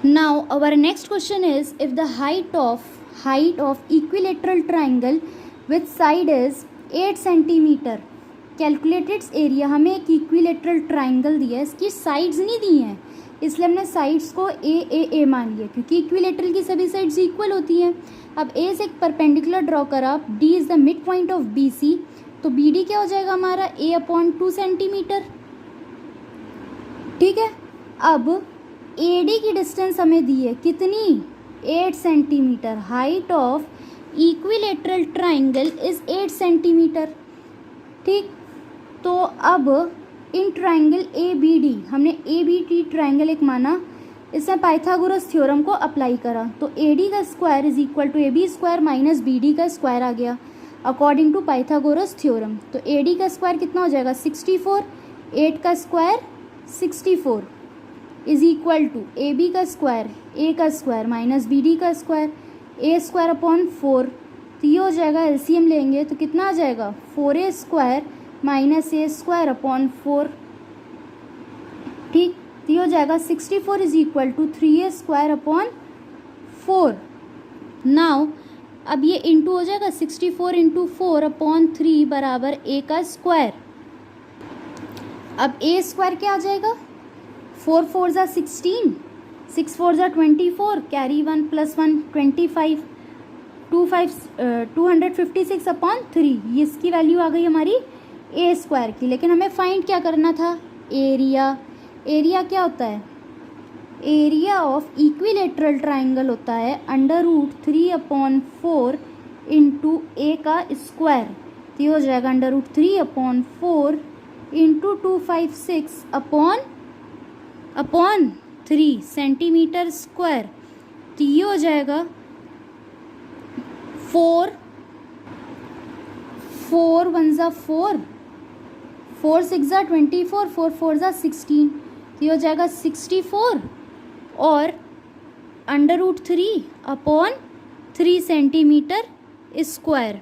Now our next question is, if the height of equilateral triangle with side is 8 cm, calculate its area. हमें एक equilateral triangle दिया है, इसकी sides नहीं दी हैं, इसलिए हमने साइड्स को ए मान लिया क्योंकि इक्विलेटरल की सभी साइड्स इक्वल होती हैं। अब ए से एक परपेंडिकुलर ड्रॉ करा, D is the midpoint of B C, तो बी डी क्या हो जाएगा हमारा a/2 सेंटीमीटर। ठीक है, अब ए डी की डिस्टेंस हमें दी है कितनी, 8 centimetre. Height of equilateral triangle is 8 centimetre. ठीक, तो अब in triangle A B D, हमने ए बी डी ट्राइंगल एक माना, इसमें पाइथागोरस थ्योरम को अप्लाई करा, तो ए डी का square is equal to A B square minus B D का स्क्वायर आ गया अकॉर्डिंग टू पाइथागोरस थ्योरम। तो ए डी का स्क्वायर कितना हो जाएगा 64, 8 का square 64 is equal to A B का स्क्वायर, ए का स्क्वायर माइनस बी डी का स्क्वायर, ए स्क्वायर अपॉन 4, तो ये हो जाएगा एलसीएम लेंगे तो कितना आ जाएगा 4a square minus A square upon 4। ठीक, तो ये हो जाएगा 64 is equal to 3a square upon 4। Now अब ये इंटू हो जाएगा 64 इंटू 4 अपॉन 3 बराबर a का स्क्वायर। अब a स्क्वायर क्या आ जाएगा, 4 4 ज़ा 16, 6 4 ज़ा 24, कैरी 1 प्लस 1 25, 256 अपॉन 3, ये इसकी वैल्यू आ गई हमारी ए स्क्वायर की। लेकिन हमें फाइंड क्या करना था, एरिया। एरिया क्या होता है, एरिया ऑफ इक्विलेटरल ट्राइंगल होता है √3/4 इंटू ए का स्क्वायर, तो ये हो जाएगा √3/4 इंटू 256 अपॉन 3 सेंटीमीटर स्क्वायर, तो ये हो जाएगा 4 1 ज़ा 4, 4 6 ज़ा 24, 4 4 ज़ा 16, तो ये हो जाएगा 64 और √3/3 सेंटीमीटर स्क्वायर।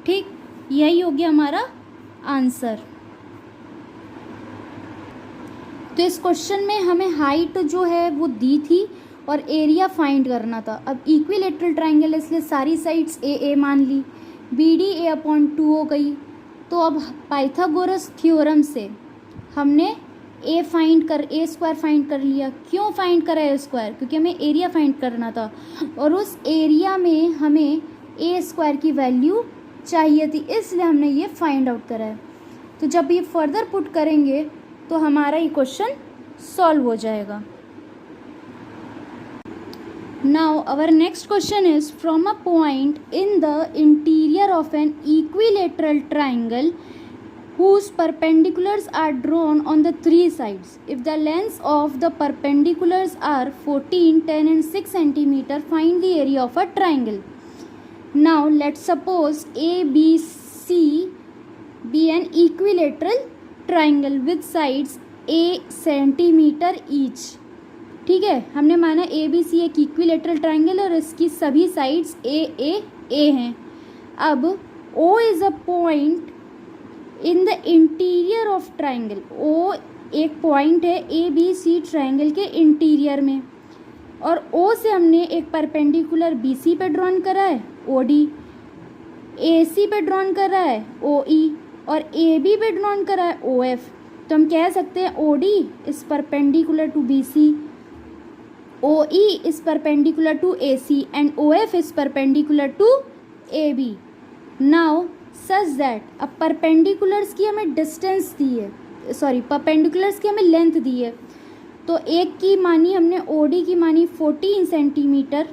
ठीक, यही हो गया हमारा आंसर। तो इस क्वेश्चन में हमें हाइट जो है वो दी थी और एरिया फाइंड करना था। अब इक्विलेटरल ट्राइंगल इसलिए सारी साइड्स ए मान ली, बी डी a/2 हो गई। तो अब पाइथागोरस थ्योरम से हमने ए स्क्वायर फाइंड कर लिया। क्यों फाइंड करा ए स्क्वायर, क्योंकि हमें एरिया फाइंड करना था और उस एरिया में हमें ए स्क्वायर की वैल्यू चाहिए थी, इसलिए हमने ये फाइंड आउट करा है। तो जब ये फर्दर पुट करेंगे तो हमारा ये क्वेश्चन सॉल्व हो जाएगा। Now our next question is, from a point in the interior of an equilateral triangle whose perpendiculars are drawn on the three sides, if the lengths of the perpendiculars are 14, 10 and 6 centimeter, find the area of a triangle. Now let's suppose ABC be an equilateral triangle with sides a centimeter each. ठीक है, हमने माना ए B सी एक equilateral triangle और इसकी सभी sides A हैं। अब O is a point in the interior of triangle, O एक पॉइंट है ए बी सी ट्राइंगल के इंटीरियर में, और ओ से हमने एक परपेंडिकुलर बी सी पे ड्रॉन करा है ओ डी, ए सी पे ड्रॉन करा है ओ ई और ए बी पे ड्रॉन करा है ओ एफ। तो हम कह सकते हैं O D is perpendicular to B C, OE is perpendicular to AC and OF is perpendicular to AB. Now such that अब perpendiculars की हमें distance दी है, perpendiculars की हमें length दी है। तो एक की मानी हमने OD की मानी 14 सेंटीमीटर,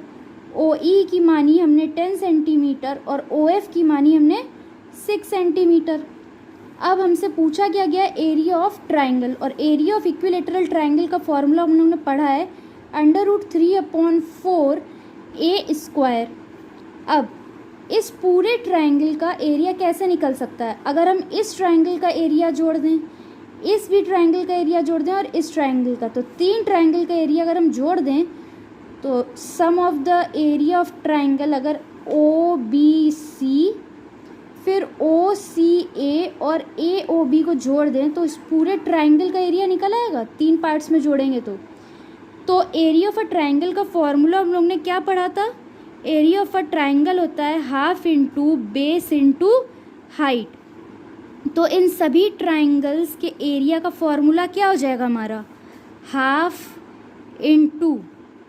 OE की मानी हमने 10 सेंटीमीटर और OF की मानी हमने 6 सेंटीमीटर। अब हमसे पूछा क्या गया एरिया ऑफ ट्राइंगल, और एरिया ऑफ इक्विलेटरल ट्राइंगल का फॉर्मूला हमने पढ़ा है √3/4 ए स्क्वायर। अब इस पूरे ट्राइंगल का एरिया कैसे निकल सकता है, अगर हम इस ट्राइंगल का एरिया जोड़ दें, इस भी ट्राइंगल का एरिया जोड़ दें और इस ट्राइंगल का, तो 3 ट्राइंगल का एरिया अगर हम जोड़ दें तो sum of the area of triangle अगर ओ बी सी फिर ओ सी ए और ए ओ बी को जोड़ दें तो इस पूरे ट्राइंगल का एरिया निकल आएगा 3 पार्ट्स में जोड़ेंगे तो। तो एरिया ऑफ अ ट्राइंगल का फॉर्मूला हम लोग ने क्या पढ़ा था? एरिया ऑफ अ ट्राइंगल होता है half into base into height. तो इन सभी ट्राइंगल्स के एरिया का फॉर्मूला क्या हो जाएगा हमारा? Half into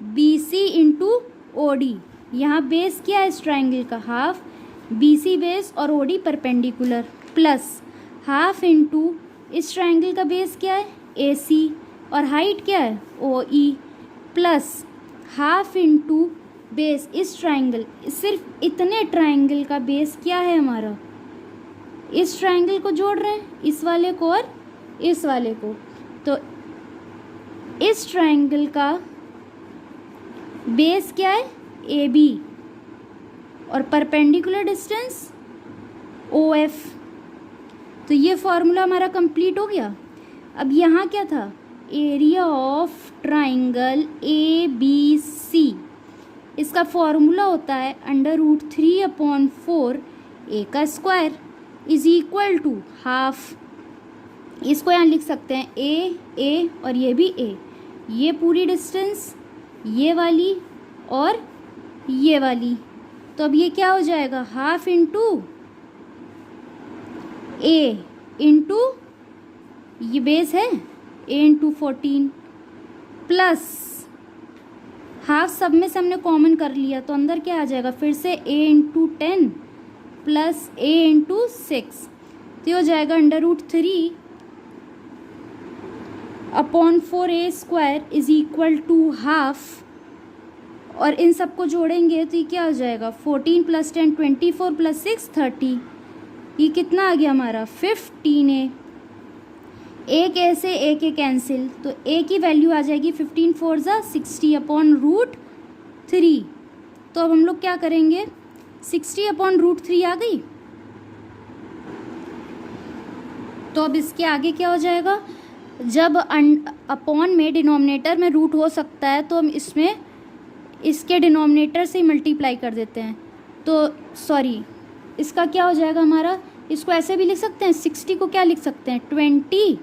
B C into O D. यहाँ बेस क्या है इस ट्राइंगल का? हाफ, बी सी बेस और O D perpendicular, plus half into इस ट्राइंगल का बेस क्या है? ए सी, और हाइट क्या है? O E, plus half into base इस ट्राइंगल, सिर्फ इतने ट्राइंगल का बेस क्या है हमारा? इस ट्राइंगल को जोड़ रहे हैं, इस वाले को और इस वाले को। तो इस ट्राइंगल का बेस क्या है? ए बी, और परपेंडिकुलर डिस्टेंस ओ एफ। तो ये फॉर्मूला हमारा कंप्लीट हो गया। अब यहाँ क्या था? Area of triangle A B C, इसका फॉर्मूला होता है √3/4 ए का square is equal to half. इसको यहाँ लिख सकते हैं ए और ये भी ए, ये पूरी डिस्टेंस, ये वाली और ये वाली। तो अब ये क्या हो जाएगा? हाफ इंटू ए इंटू ये बेस है ए इंटू 14, प्लस हाफ सब में से हमने कॉमन कर लिया तो अंदर क्या आ जाएगा? फिर से A into 10 plus A into 6। तो ये हो जाएगा √3/4 A square is equal to half. और इन सबको जोड़ेंगे तो ये क्या हो जाएगा? 14 + 10 24 + 6 30। ये कितना आ गया हमारा? 15a। एक ए से एक ए कैंसिल, तो ए की वैल्यू आ जाएगी 15 4 = 60/√3। तो अब हम लोग क्या करेंगे? 60/√3 आ गई। तो अब इसके आगे क्या हो जाएगा? जब अपॉन में डिनोमिनेटर में रूट हो सकता है तो हम इसमें इसके डिनोमिनेटर से मल्टीप्लाई कर देते हैं। तो सॉरी, इसका क्या हो जाएगा हमारा? इसको ऐसे भी लिख सकते हैं, 60 को क्या लिख सकते हैं? 20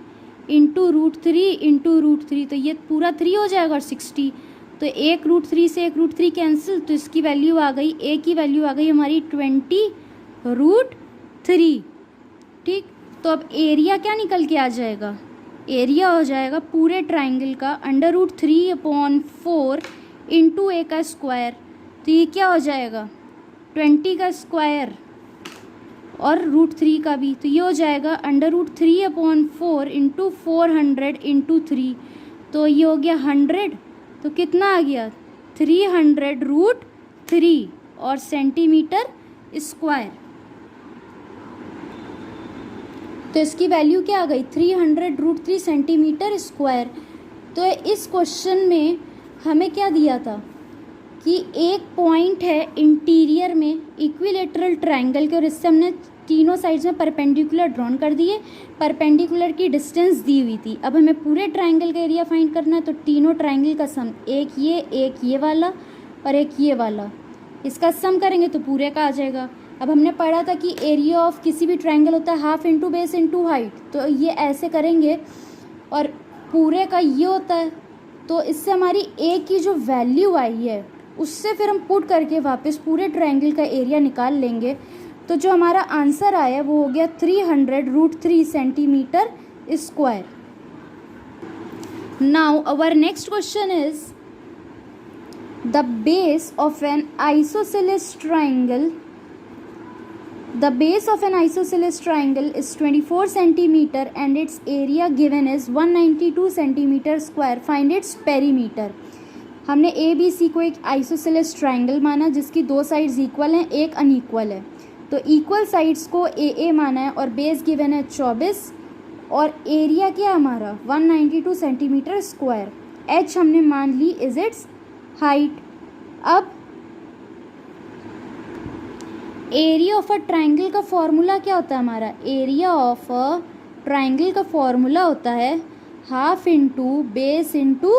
इंटू √3 तो ये पूरा 3 हो जाएगा और 60। तो एक √3 से एक √3 कैंसिल, तो इसकी वैल्यू आ गई, ए की वैल्यू आ गई हमारी 20√3। ठीक, तो अब एरिया क्या निकल के आ जाएगा? एरिया हो जाएगा पूरे ट्राइंगल का √3/4 इंटू ए का स्क्वायर। तो ये क्या हो जाएगा? 20 का स्क्वायर और √3 का भी। तो ये हो जाएगा √3/4 इंटू 400 इंटू 3। तो ये हो गया 100। तो कितना आ गया? 300√3 और सेंटीमीटर स्क्वायर। तो इसकी वैल्यू क्या आ गई? 300√3 सेंटीमीटर स्क्वायर। तो इस क्वेश्चन में हमें क्या दिया था कि एक पॉइंट है इंटीरियर में इक्विलेटरल ट्रायंगल के, और इससे हमने तीनों साइड्स में परपेंडिकुलर ड्रॉन कर दिए। परपेंडिकुलर की डिस्टेंस दी हुई थी। अब हमें पूरे ट्रायंगल का एरिया फाइंड करना है। तो तीनों ट्रायंगल का सम, एक ये वाला और एक ये वाला, इसका सम करेंगे तो पूरे का आ जाएगा। अब हमने पढ़ा था कि एरिया ऑफ किसी भी ट्रायंगल होता है half into base into height. तो ये ऐसे करेंगे और पूरे का ये होता है। तो इससे हमारी ए की जो वैल्यू आई है उससे फिर हम पुट करके वापस पूरे ट्रायंगल का एरिया निकाल लेंगे। तो जो हमारा आंसर आया वो हो गया 300√3 centimetre square. Now our next question is the base of an isosceles triangle. The base of an isosceles triangle is 24 centimeter and its area given is 192 centimeter square. Find its perimeter. हमने A B सी को एक isosceles triangle माना जिसकी दो sides equal हैं, एक unequal है। तो इक्वल साइड्स को ए माना है और बेस गिवन है 24 और एरिया क्या हमारा 192 सेंटीमीटर स्क्वायर। एच हमने मान ली इज इट्स हाइट। अब एरिया ऑफ अ ट्राइंगल का फॉर्मूला क्या होता है हमारा? एरिया ऑफ अ ट्राइंगल का फॉर्मूला होता है half into base into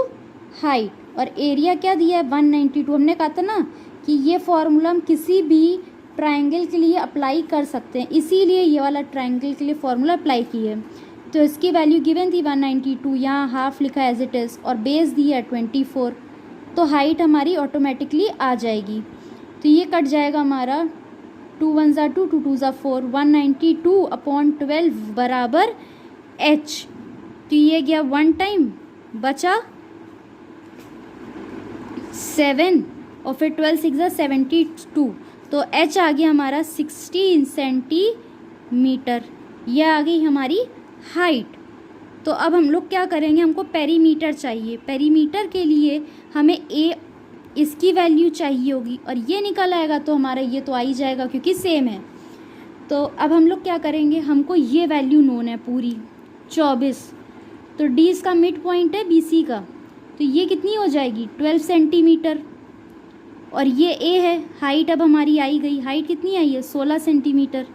height, और एरिया क्या दिया है 192। हमने कहा था ना कि ये फॉर्मूला हम किसी भी ट्राइंगल के लिए अप्लाई कर सकते हैं, इसीलिए ये वाला ट्राइंगल के लिए फॉर्मूला अप्लाई की है। तो इसकी वैल्यू गिवन थी 192, यहाँ हाफ लिखा एज इट इज़ और बेस दी है 24, तो हाइट हमारी ऑटोमेटिकली आ जाएगी। तो ये कट जाएगा हमारा 2 1 ज़ा 2 2 2 ज़ा 4, 192/12 बराबर h। तो ये गया 1 टाइम, बचा 7 और फिर 12 6 ज़ा 72, तो h आ गया हमारा 16 सेंटीमीटर। यह आ गई हमारी हाइट। तो अब हम लोग क्या करेंगे, हमको पेरीमीटर चाहिए। पेरीमीटर के लिए हमें ए इसकी वैल्यू चाहिए होगी और ये निकल आएगा तो हमारा ये तो आ ही जाएगा क्योंकि सेम है। तो अब हम लोग क्या करेंगे, हमको ये वैल्यू नोन है पूरी 24। तो डी इसका मिड पॉइंट है बीसी का, तो ये कितनी हो जाएगी 12 सेंटीमीटर। और ये ए है, हाइट अब हमारी आई गई, हाइट कितनी आई है 16 सेंटीमीटर।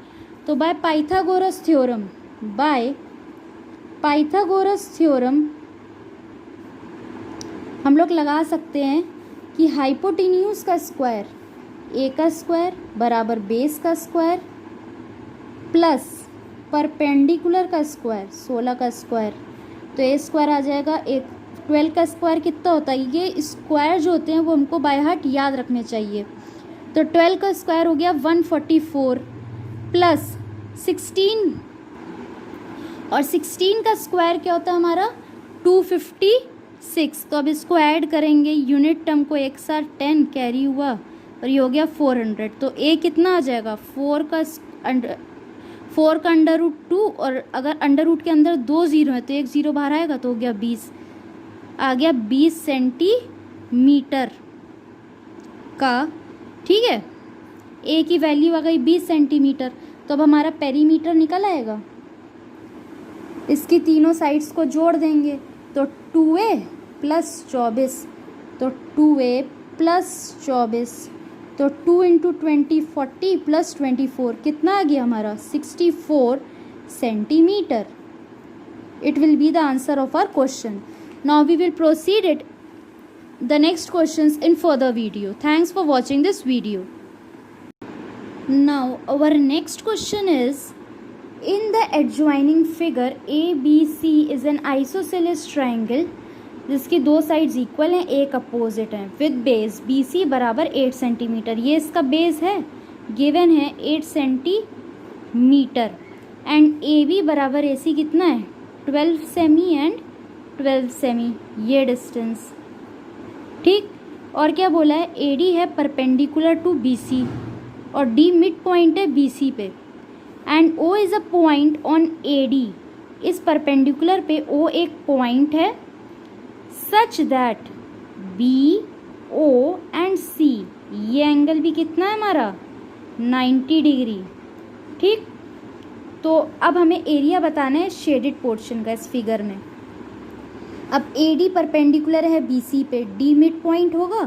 तो बाय पाइथागोरस थ्योरम हम लोग लगा सकते हैं कि हाइपोटेन्यूज का स्क्वायर ए का स्क्वायर बराबर बेस का स्क्वायर प्लस परपेंडिकुलर का स्क्वायर 16 का स्क्वायर, तो ए स्क्वायर आ जाएगा। एक 12 का स्क्वायर कितना होता है, ये स्क्वायर जो होते हैं वो हमको बाय हार्ट याद रखने चाहिए। तो 12 का स्क्वायर हो गया 144 प्लस 16, और 16 का स्क्वायर क्या होता है हमारा 256। तो अब इसको ऐड करेंगे, यूनिट टर्म को एक साथ 10 कैरी हुआ और ये हो गया 400। तो ए कितना आ जाएगा 4 का अंडर रूट 2, और अगर अंडर रूट के अंदर 2 ज़ीरो है तो एक ज़ीरो बाहर आएगा तो हो गया 20, आ गया 20 सेंटीमीटर का। ठीक है, ए की वैल्यू आ गई 20 सेंटीमीटर। तो अब हमारा पेरीमीटर निकल आएगा, इसकी तीनों साइड्स को जोड़ देंगे तो 2a प्लस 24, तो 2a प्लस 24, तो 2 × 20 40 प्लस 24 कितना आ गया हमारा 64 centimetre. It will be the answer of our question. Now we will proceed it the next questions in further video. Thanks for watching this video. Now our next question is, in the adjoining figure ABC is an isosceles triangle जिसकी दो sides equal हैं, एक opposite हैं, with base BC बराबर 8 centimetre. ये इसका base है, given है 8 सेंटीमीटर, एंड AB बराबर AC कितना है 12 सेमी एंड 12 सेमी, ये डिस्टेंस। ठीक, और क्या बोला है, AD है परपेंडिकुलर टू BC और D मिड पॉइंट है BC पे, and O is a point on AD। इस परपेंडिकुलर पे O एक पॉइंट है, such that BO and C, ये एंगल भी कितना है हमारा 90 डिग्री। ठीक, तो अब हमें एरिया बताना है शेडेड पोर्शन का इस फिगर में। अब AD परपेंडिकुलर है BC पे, D मिड पॉइंट होगा,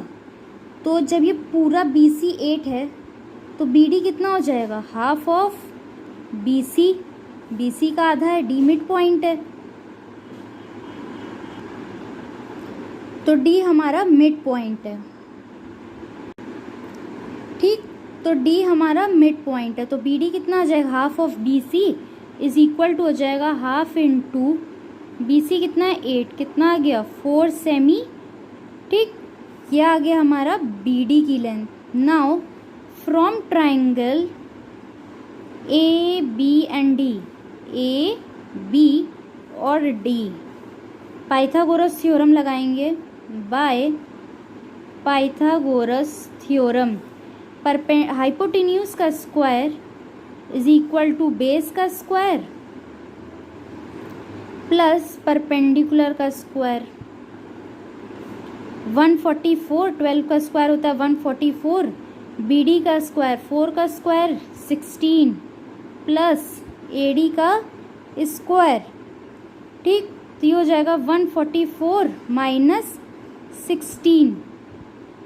तो जब ये पूरा BC 8 है तो BD कितना हो जाएगा हाफ ऑफ BC का आधा है, D मिड पॉइंट है, तो D हमारा मिड पॉइंट है। ठीक, तो D हमारा मिड पॉइंट है, तो BD कितना आ जाएगा half of BC is equal to हो जाएगा हाफ इंटू BC कितना है 8, कितना आ गया 4 सेमी। ठीक, ये आ गया हमारा BD की length. Now from triangle AB and D, A B और D, पाइथागोरस थ्योरम लगाएंगे। बाय पाइथागोरस थ्योरम हाइपोटेन्यूज का square is equal to base का स्क्वायर प्लस परपेंडिकुलर का स्क्वायर। 144, 12 का स्क्वायर होता है 144, BD का स्क्वायर 4 का स्क्वायर 16 प्लस AD का स्क्वायर। ठीक, तो ये हो जाएगा 144 minus 16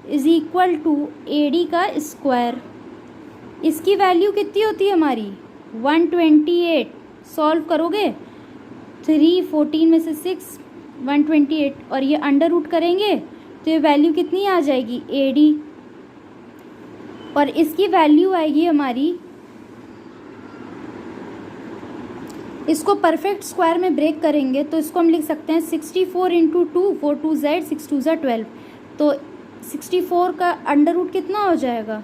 is equal to AD का स्क्वायर। इसकी वैल्यू कितनी होती है हमारी 128। सॉल्व करोगे 3 14 में से 6 128, और ये अंडर रूट करेंगे तो ये वैल्यू कितनी आ जाएगी AD, और इसकी वैल्यू आएगी हमारी इसको परफेक्ट स्क्वायर में ब्रेक करेंगे तो इसको हम लिख सकते हैं 64 इंटू 2, 4 2 Z, 6 2 12। तो 64 का अंडर रूट कितना हो जाएगा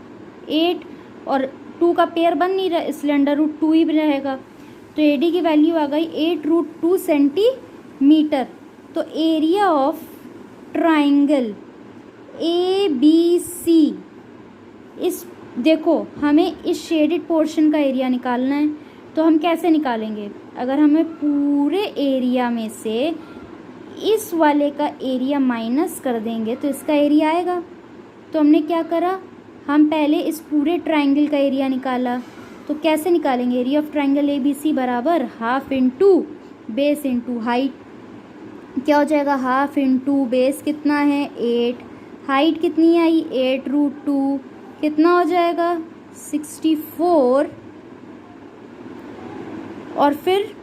8, और 2 का पेयर बन नहीं रहा इसलिए अंडर रूट 2 ही रहेगा। तो AD की वैल्यू आ गई 8√2 सेंटीमीटर। तो एरिया ऑफ ट्राइंगल ABC, इस देखो हमें इस शेडेड पोर्शन का एरिया निकालना है। तो हम कैसे निकालेंगे, अगर हमें पूरे एरिया में से इस वाले का एरिया माइनस कर देंगे तो इसका एरिया आएगा। तो हमने क्या करा, हम पहले इस पूरे ट्राइंगल का एरिया निकाला। तो कैसे निकालेंगे, एरिया ऑफ ट्राइंगल ABC बराबर half into base into height. क्या हो जाएगा, हाफ इंटू बेस कितना है 8, हाइट कितनी आई 8√2, कितना हो जाएगा 64, और फिर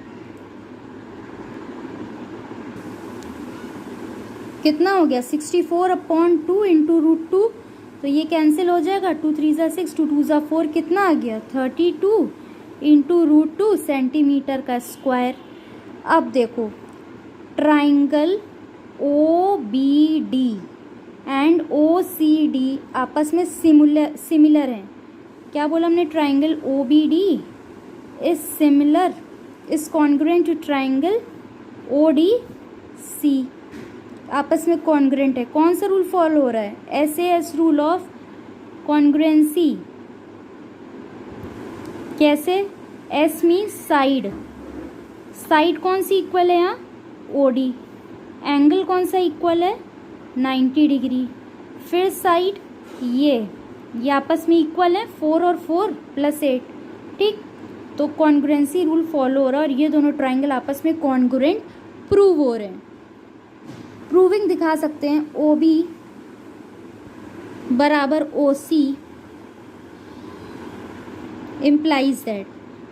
कितना हो गया 64/2 इंटू √2। तो ये कैंसिल हो जाएगा, 2 3 ज़ा 6, 2 2 ज़ा 4, कितना आ गया 32 इंटू √2 सेंटीमीटर का स्क्वायर। अब देखो ट्राइंगल OBD एंड OCD आपस में सिमिलर हैं। क्या बोला हमने, triangle OBD is similar, is congruent to triangle ODC, आपस में कॉन्ग्रुएंट है। कौन सा रूल फॉलो हो रहा है, SAS रूल ऑफ कॉन्ग्रुएंसी। कैसे, S मीन्स साइड, साइड कौन सी इक्वल है यहाँ OD, एंगल कौन सा इक्वल है 90 डिग्री, फिर साइड ये आपस में इक्वल है 4 और 4 + 8, ठीक। तो कॉन्ग्रुएंसी रूल फॉलो हो रहा है और ये दोनों ट्राइंगल आपस में कॉन्ग्रुएंट प्रूव हो रहे हैं। प्रूविंग दिखा सकते हैं, OB बराबर OC इम्प्लाइज दैट।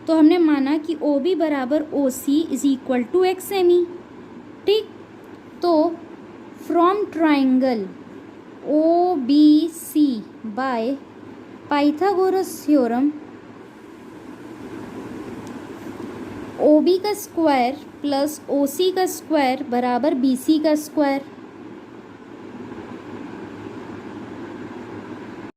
तो हमने माना कि OB बराबर OC is equal to XME, ठीक। तो from triangle OBC by Pythagoras theorem, OB का स्क्वायर प्लस OC का स्क्वायर बराबर BC का स्क्वायर।